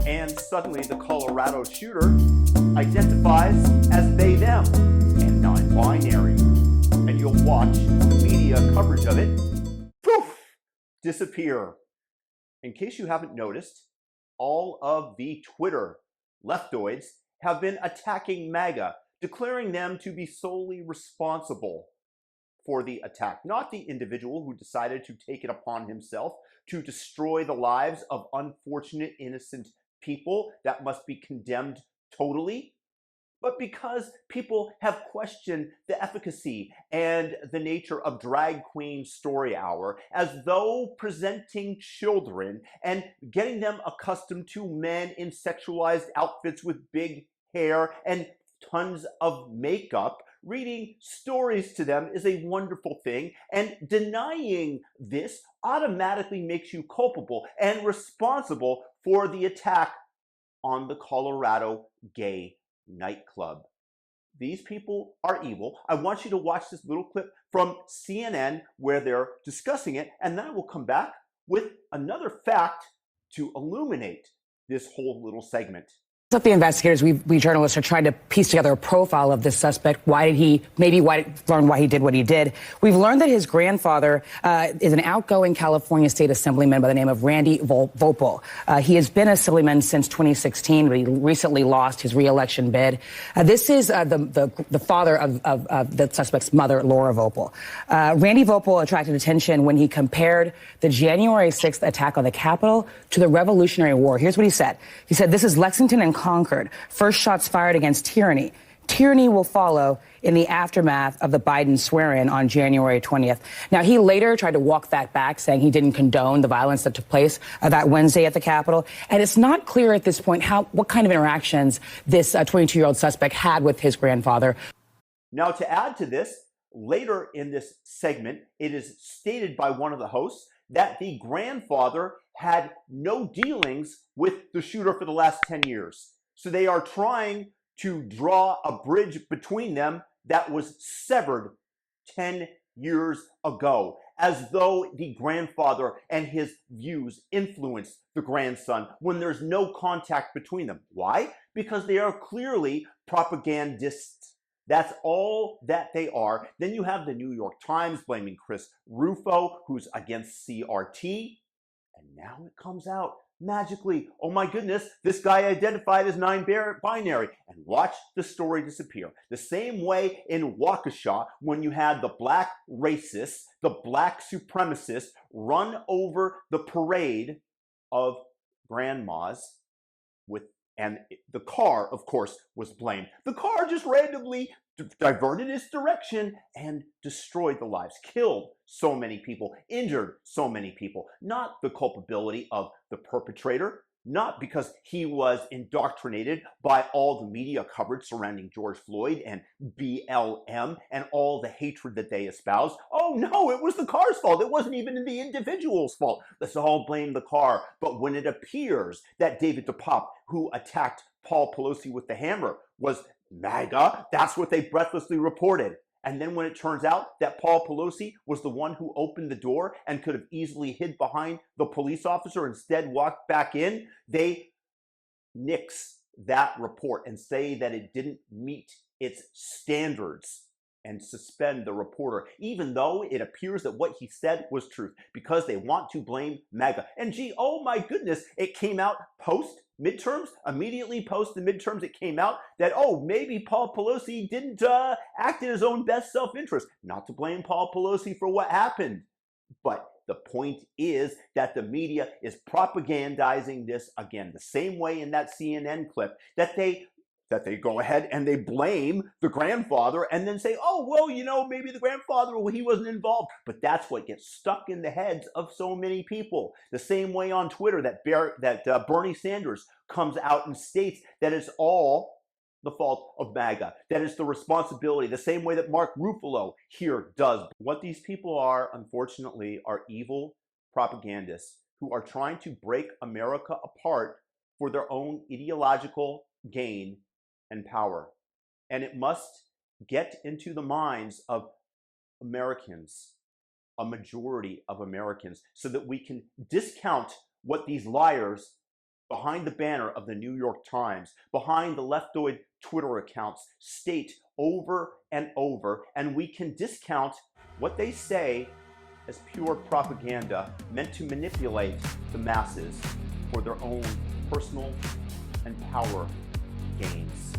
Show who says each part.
Speaker 1: And suddenly the Colorado shooter identifies as they, them, and non-binary. And you'll watch media coverage of it, poof, disappear. In case you haven't noticed, all of the Twitter leftoids have been attacking Maga, declaring them to be solely responsible for the attack, not the individual who decided to take it upon himself to destroy the lives of unfortunate, innocent people that must be condemned totally, but because people have questioned the efficacy and the nature of Drag Queen Story Hour as though presenting children and getting them accustomed to men in sexualized outfits with big hair and tons of makeup, reading stories to them is a wonderful thing, and denying this automatically makes you culpable and responsible for the attack on the Colorado gay nightclub. These people are evil. I want you to watch this little clip from CNN where they're discussing it, and then I will come back with another fact to illuminate this whole little segment.
Speaker 2: The investigators, we journalists are trying to piece together a profile of this suspect. Learn why he did what he did. We've learned that his grandfather is an outgoing California state assemblyman by the name of Randy Vopel. He has been assemblyman since 2016, but he recently lost his re-election bid. This is the father of the suspect's mother, Laura Vopel. Randy Vopel attracted attention when he compared the January 6th attack on the Capitol to the Revolutionary War. Here's what he said. He said, "This is Lexington and Concord. First shots fired against tyranny. Tyranny will follow in the aftermath of the Biden swear-in on January 20th. Now, he later tried to walk that back, saying he didn't condone the violence that took place that Wednesday at the Capitol. And it's not clear at this point what kind of interactions this 22-year-old suspect had with his grandfather.
Speaker 1: Now, to add to this, later in this segment, it is stated by one of the hosts that the grandfather had no dealings with the shooter for the last 10 years. So they are trying to draw a bridge between them that was severed 10 years ago, as though the grandfather and his views influenced the grandson when there's no contact between them. Why? Because they are clearly propagandists. That's all that they are. Then you have the New York Times blaming Chris Rufo, who's against CRT. And now it comes out magically. Oh my goodness, this guy identified as non-binary. And watch the story disappear. The same way in Waukesha, when you had the black racists, the black supremacists run over the parade of grandmas and the car, of course, was blamed. The car just randomly diverted its direction and destroyed the lives, killed so many people, injured so many people. Not the culpability of the perpetrator, not because he was indoctrinated by all the media coverage surrounding George Floyd and BLM and all the hatred that they espoused. Oh no, it was the car's fault. It wasn't even the individual's fault. Let's all blame the car. But when it appears that David DePop, who attacked Paul Pelosi with the hammer, was Maga, that's what they breathlessly reported. And then when it turns out that Paul Pelosi was the one who opened the door and could have easily hid behind the police officer, instead walked back in, they nix that report and say that it didn't meet its standards and suspend the reporter, even though it appears that what he said was truth, because they want to blame MAGA. And gee, oh my goodness, it came out post-midterms, immediately post the midterms, it came out that, oh, maybe Paul Pelosi didn't act in his own best self-interest. Not to blame Paul Pelosi for what happened, but the point is that the media is propagandizing this again, the same way in that CNN clip that they go ahead and they blame the grandfather and then say, oh, well, you know, maybe the grandfather, well, he wasn't involved. But that's what gets stuck in the heads of so many people. The same way on Twitter that Bernie Sanders comes out and states that it's all the fault of MAGA, that it's the responsibility, the same way that Mark Ruffalo here does. What these people are, unfortunately, are evil propagandists who are trying to break America apart for their own ideological gain and power. And it must get into the minds of Americans, a majority of Americans, so that we can discount what these liars behind the banner of the New York Times, behind the leftoid Twitter accounts, state over and over, and we can discount what they say as pure propaganda meant to manipulate the masses for their own personal and power gains.